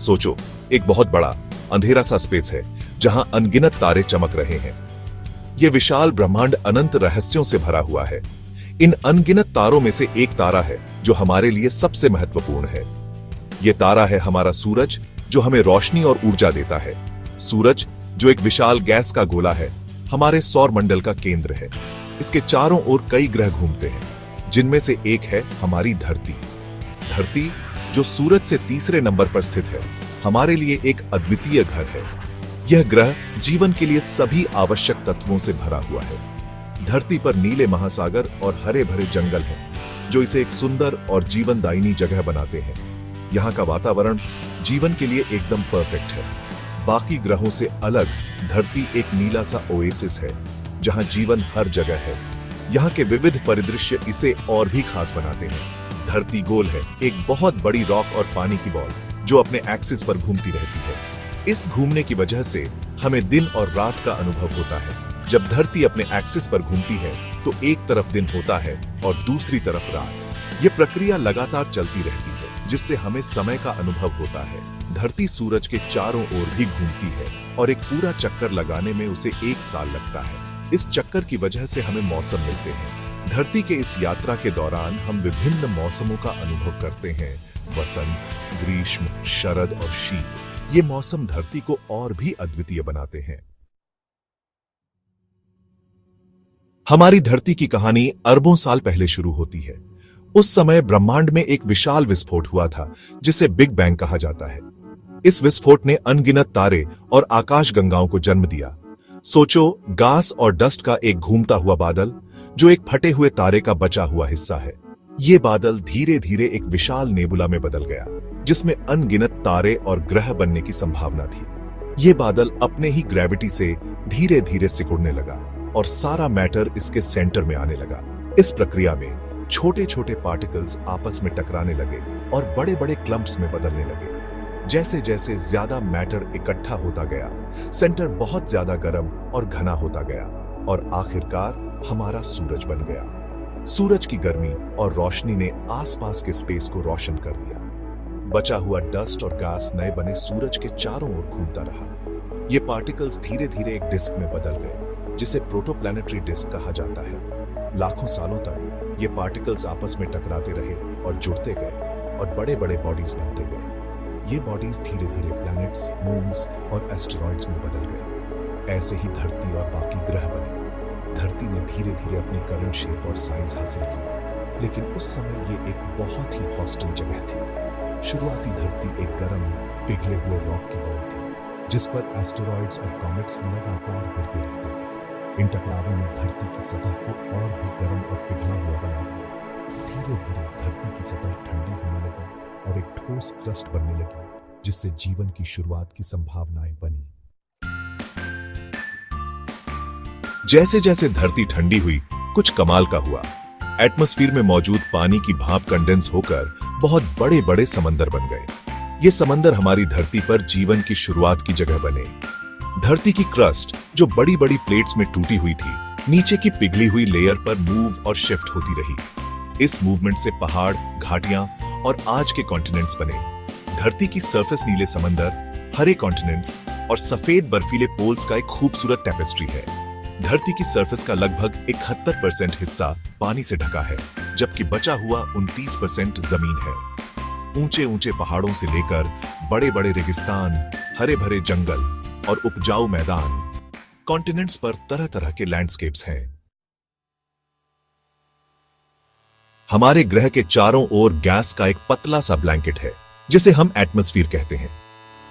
सोचो, एक बहुत बड़ा अंधेरा सा स्पेस है जहां अनगिनत तारे चमक रहे हैं। यह विशाल ब्रह्मांड अनंत रहस्यों से भरा हुआ है। इन अनगिनत तारों में से एक तारा है जो हमारे लिए सबसे महत्वपूर्ण है। यह तारा है हमारा सूरज, जो हमें रोशनी और ऊर्जा देता है। सूरज, जो एक विशाल गैस का गोला है, हमारे सौर मंडल का केंद्र है। इसके चारों ओर कई ग्रह घूमते हैं, जिनमें से एक है हमारी धरती। धरती, जो सूरज से तीसरे नंबर पर स्थित है, हमारे लिए एक अद्वितीय घर है। यह ग्रह जीवन के लिए सभी आवश्यक तत्वों से भरा हुआ है। धरती पर नीले महासागर और हरे भरे जंगल हैं, जो इसे एक सुंदर और जीवनदायिनी जगह बनाते हैं। यहाँ का वातावरण जीवन के लिए एकदम परफेक्ट है। बाकी ग्रहों से अलग धरती एक नीला सा ओएसिस है, जहाँ जीवन हर जगह है। यहाँ के विविध परिदृश्य इसे और भी खास बनाते हैं। धरती गोल है, एक बहुत बड़ी रॉक और पानी की बॉल जो अपने एक्सिस पर घूमती रहती है। इस घूमने की वजह से हमें दिन और रात का अनुभव होता है। जब धरती अपने एक्सिस पर घूमती है तो एक तरफ दिन होता है और दूसरी तरफ रात। ये प्रक्रिया लगातार चलती रहती है, जिससे हमें समय का अनुभव होता है। धरती सूरज के चारों ओर भी घूमती है और एक पूरा चक्कर लगाने में उसे 1 साल लगता है। इस चक्कर की वजह से हमें मौसम मिलते हैं। धरती के इस यात्रा के दौरान हम विभिन्न मौसमों का अनुभव करते हैं। वसंत, ग्रीष्म, शरद और शीत। ये मौसम धरती को और भी अद्वितीय बनाते हैं। हमारी धरती की कहानी अरबों साल पहले शुरू होती है। उस समय ब्रह्मांड में एक विशाल विस्फोट हुआ था, जिसे बिग बैंग कहा जाता है। इस विस्फोट ने अनगिनत तारे और आकाशगंगाओं को जन्म दिया। सोचो, गैस और डस्ट का एक घूमता हुआ बादल, जो एक फटे हुए तारे का बचा हुआ हिस्सा है। ये बादल धीरे धीरे एक विशाल नेबुला में बदल गया, जिसमें अनगिनत तारे और ग्रह बनने की संभावना थी। ये बादल अपने ही ग्रेविटी से धीरे धीरे सिकुड़ने लगा और सारा मैटर इसके सेंटर में आने लगा। इस प्रक्रिया में छोटे छोटे पार्टिकल्स आपस में टकराने लगे और बड़े बड़े क्लम्प्स में बदलने लगे। जैसे जैसे ज्यादा मैटर इकट्ठा होता गया, सेंटर बहुत ज्यादा गर्म और घना होता गया और आखिरकार हमारा सूरज बन गया। सूरज की गर्मी और रोशनी ने आसपास के स्पेस को रोशन कर दिया। बचा हुआ डस्ट और गैस नए बने सूरज के चारों ओर घूमता रहा। ये पार्टिकल्स धीरे धीरे एक डिस्क में बदल गए, जिसे प्रोटोप्लैनेटरी डिस्क कहा जाता है। लाखों सालों तक ये पार्टिकल्स आपस में टकराते रहे और जुड़ते गए और बड़े बड़े बॉडीज बनते गए। ये बॉडीज धीरे धीरे प्लैनेट्स, मून्स और एस्टेरॉइड्स में बदल गए। ऐसे ही धरती और बाकी ग्रह बने। धरती ने धीरे धीरे अपनी करंट शेप और साइज हासिल की, लेकिन उस समय ये एक बहुत ही हॉस्टिल जगह थी। शुरुआती धरती एक गर्म, पिघले हुए रॉक की बॉल थी, जिस पर एस्टेरॉइड्स और कॉमेट्स लगातार गिरते रहते थे। इन टकरावों ने धरती की सतह को और भी गर्म और पिघला हुआ बना दिया। धीरे धीरे धरती की सतह ठंडी होने लगी और एक ठोस क्रस्ट बनने लगी, जिससे जीवन की शुरुआत की संभावनाएं बनी। जैसे जैसे धरती ठंडी हुई, कुछ कमाल का हुआ। एटमॉस्फेयर में मौजूद पानी की भाप कंडेंस होकर बहुत बड़े बड़े समंदर बन गए। ये समंदर हमारी धरती पर जीवन की शुरुआत की जगह बने। धरती की क्रस्ट, जो बड़ी बड़ी प्लेट्स में टूटी हुई थी, नीचे की पिघली हुई लेयर पर मूव और शिफ्ट होती रही। इस मूवमेंट से पहाड़, घाटियां और आज के कॉन्टिनेंट्स बने। धरती की सरफेस नीले समंदर, हरे कॉन्टिनेंट्स और सफेद बर्फीले पोल्स का एक खूबसूरत टेपेस्ट्री है। धरती की सरफेस का लगभग 71% हिस्सा पानी से ढका है, जबकि बचा हुआ 29% जमीन है। ऊंचे ऊंचे पहाड़ों से लेकर बड़े बड़े रेगिस्तान, हरे भरे जंगल और उपजाऊ मैदान, कॉन्टिनेंट्स पर तरह तरह के लैंडस्केप्स हैं। हमारे ग्रह के चारों ओर गैस का एक पतला सा ब्लैंकेट है, जिसे हम एटमॉस्फेयर कहते हैं।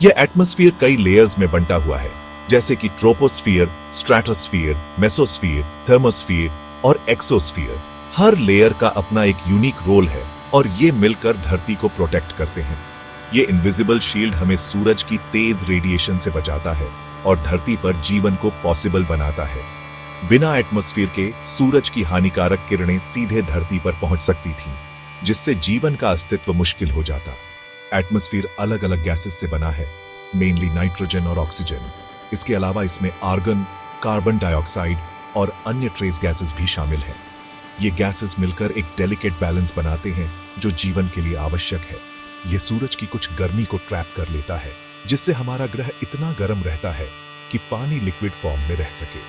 यह एटमॉस्फेयर कई लेयर्स में बंटा हुआ है, जैसे कि ट्रोपोस्फियर, स्ट्रेटोस्फियर, मेसोस्फियर, थर्मोस्फियर और एक्सोस्फियर। हर लेयर का अपना एक यूनिक रोल है और ये मिलकर धरती को प्रोटेक्ट करते हैं। ये इनविजिबल शील्ड हमें सूरज की तेज रेडिएशन से बचाता है और धरती पर जीवन को पॉसिबल बनाता है। बिना एटमॉस्फेयर के सूरज की हानिकारक किरणें सीधे धरती पर पहुंच सकती थीं, जिससे जीवन का अस्तित्व मुश्किल हो जाता। एटमॉस्फेयर अलग अलग गैसेस से बना है, मेनली नाइट्रोजन और ऑक्सीजन। इसके अलावा इसमें आर्गन, कार्बन डाइऑक्साइड और अन्य ट्रेस गैसेस भी शामिल हैं। ये गैसेस मिलकर एक डेलिकेट बैलेंस बनाते हैं, जो जीवन के लिए आवश्यक है। यह सूरज की कुछ गर्मी को ट्रैप कर लेता है, जिससे हमारा ग्रह इतना गर्म रहता है कि पानी लिक्विड फॉर्म में रह सके।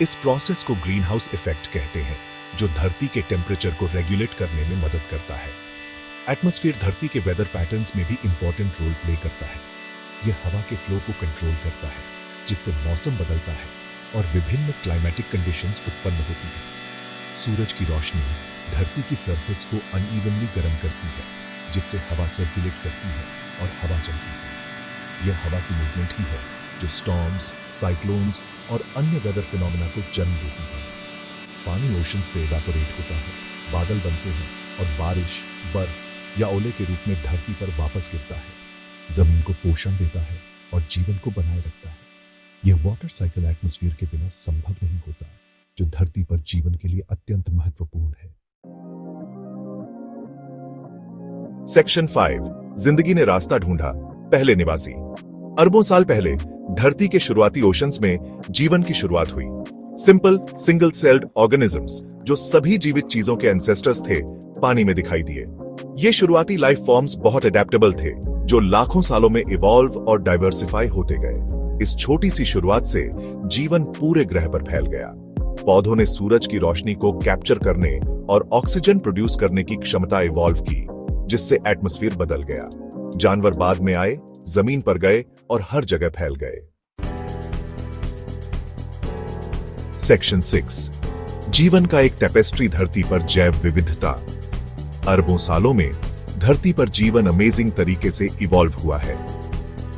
इस प्रोसेस को ग्रीन हाउस इफेक्ट कहते हैं, जो धरती के टेम्परेचर को रेगुलेट करने में मदद करता है। एटमॉस्फेयर धरती के वेदर पैटर्न्स में भी इंपॉर्टेंट रोल प्ले करता है। यह हवा के फ्लो को कंट्रोल करता है, जिससे मौसम बदलता है और विभिन्न क्लाइमेटिक कंडीशंस उत्पन्न होती है। सूरज की रोशनी धरती की सरफेस को अनइवनली गर्म करती है, जिससे हवा सर्कुलेट करती है और हवा चलती है। यह हवा की मूवमेंट ही है जो स्टॉर्म्स, साइक्लोन्स और अन्य वेदर फिनोमेना को जन्म देती है। पानी ओशन से इवेपोरेट होता है, बादल बनते हैं और बारिश, बर्फ या ओले के रूप में धरती पर वापस गिरता है, जमीन को पोषण देता है और जीवन को बनाए रखता है। यह वाटर साइकिल एटमॉस्फेयर के बिना संभव नहीं होता, जो धरती पर जीवन के लिए अत्यंत महत्वपूर्ण है। सेक्शन 5, जिंदगी ने रास्ता ढूंढा, पहले निवासी। अरबों साल पहले धरती के शुरुआती ओशंस में जीवन की शुरुआत हुई। सिंपल सिंगल सेल्ड ऑर्गेनिजम्स, जो सभी जीवित चीजों के एंसेस्टर्स थे, पानी में दिखाई दिए। ये शुरुआती लाइफ फॉर्म्स बहुत अडेप्टेबल थे, जो लाखों सालों में इवॉल्व और डाइवर्सिफाई होते गए। इस छोटी सी शुरुआत से जीवन पूरे ग्रह पर फैल गया। पौधों ने सूरज की रोशनी को कैप्चर करने और ऑक्सीजन प्रोड्यूस करने की क्षमता इवॉल्व की, जिससे एटमॉस्फेयर बदल गया। जानवर बाद में आए, जमीन पर गए और हर जगह फैल गए। सेक्शन 6, जीवन का एक टेपेस्ट्री धरती पर जैव विविधता। अरबों सालों में धरती पर जीवन अमेजिंग तरीके से इवॉल्व हुआ है।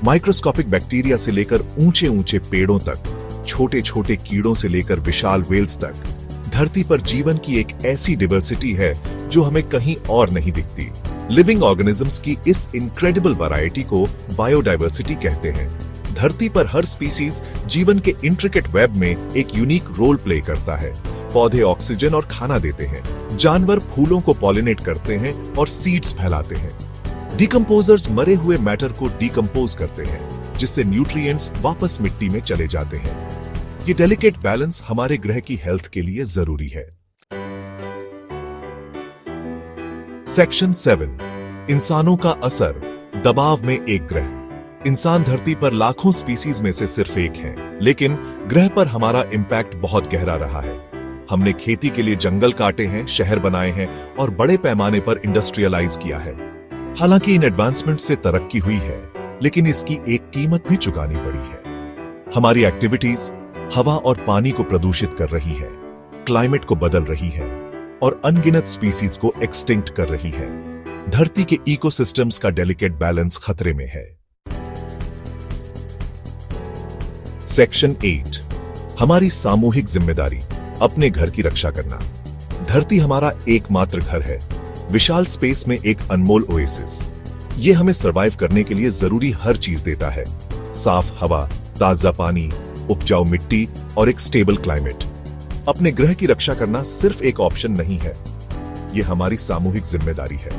माइक्रोस्कोपिक बैक्टीरिया से लेकर ऊंचे ऊंचे पेड़ों तक, छोटे छोटे कीड़ों से लेकर विशाल वेल्स तक, धरती पर जीवन की एक ऐसी डिवर्सिटी है जो हमें कहीं और नहीं दिखती। लिविंग ऑर्गेनिजम्स की इस इनक्रेडिबल वैरायटी को बायोडाइवर्सिटी कहते हैं। धरती पर हर स्पीसीज जीवन के इंट्रिकेट वेब में एक यूनिक रोल प्ले करता है। पौधे ऑक्सीजन और खाना देते हैं, जानवर फूलों को पॉलिनेट करते हैं और सीड्स फैलाते हैं। डिकम्पोजर्स मरे हुए मैटर को डिकम्पोज करते हैं, जिससे न्यूट्रिएंट्स वापस मिट्टी में चले जाते हैं। ये डेलिकेट बैलेंस हमारे ग्रह की हेल्थ के लिए जरूरी है। सेक्शन 7, इंसानों का असर, दबाव में एक ग्रह। इंसान धरती पर लाखों स्पीसीज में से सिर्फ एक है, लेकिन ग्रह पर हमारा इंपैक्ट बहुत गहरा रहा है। हमने खेती के लिए जंगल काटे हैं, शहर बनाए हैं और बड़े पैमाने पर इंडस्ट्रियलाइज किया है। हालांकि इन एडवांसमेंट से तरक्की हुई है, लेकिन इसकी एक कीमत भी चुकानी पड़ी है। हमारी एक्टिविटीज हवा और पानी को प्रदूषित कर रही है, क्लाइमेट को बदल रही है और अनगिनत स्पीसीज को एक्सटिंक्ट कर रही है। धरती के इकोसिस्टम्स का डेलिकेट बैलेंस खतरे में है। सेक्शन 8, हमारी सामूहिक जिम्मेदारी, अपने घर की रक्षा करना। धरती हमारा एकमात्र घर है, विशाल स्पेस में एक अनमोल ओएसिस। ये हमें सरवाइव करने के लिए जरूरी हर चीज देता है। साफ हवा, ताजा पानी, उपजाऊ मिट्टी और एक स्टेबल क्लाइमेट। अपने ग्रह की रक्षा करना सिर्फ एक ऑप्शन नहीं है, यह हमारी सामूहिक जिम्मेदारी है।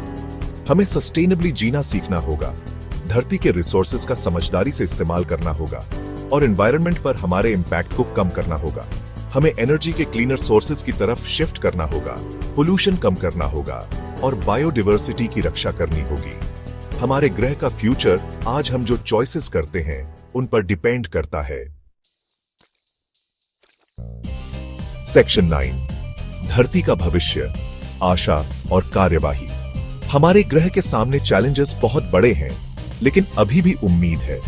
हमें सस्टेनेबली जीना सीखना होगा, धरती के रिसोर्सेज का समझदारी से इस्तेमाल करना होगा और एनवायरनमेंट पर हमारे इंपैक्ट को कम करना होगा। हमें एनर्जी के क्लीनर सोर्सेज की तरफ शिफ्ट करना होगा, पोल्यूशन कम करना होगा और बायोडाइवर्सिटी की रक्षा करनी होगी। हमारे ग्रह का फ्यूचर आज हम जो चॉइसेस करते हैं उन पर डिपेंड करता है। सेक्शन 9, धरती का भविष्य, आशा और कार्यवाही। हमारे ग्रह के सामने चैलेंजेस बहुत बड़े हैं, लेकिन अभी भी उम्मीद है।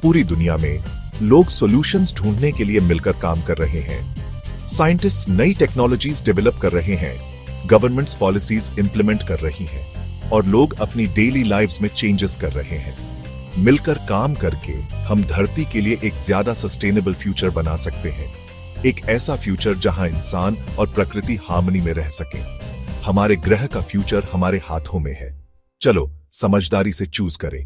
पूरी दुनिया में लोग सॉल्यूशंस ढूंढने के लिए मिलकर काम कर रहे हैं। साइंटिस्ट नई टेक्नोलॉजीज डेवलप कर रहे हैं, गवर्नमेंट्स पॉलिसीज इंप्लीमेंट कर रही हैं और लोग अपनी डेली लाइव्स में चेंजेस कर रहे हैं। मिलकर काम करके हम धरती के लिए एक ज्यादा सस्टेनेबल फ्यूचर बना सकते हैं, एक ऐसा फ्यूचर जहां इंसान और प्रकृति हार्मनी में रह सके। हमारे ग्रह का फ्यूचर हमारे हाथों में है। चलो समझदारी से चूज करें।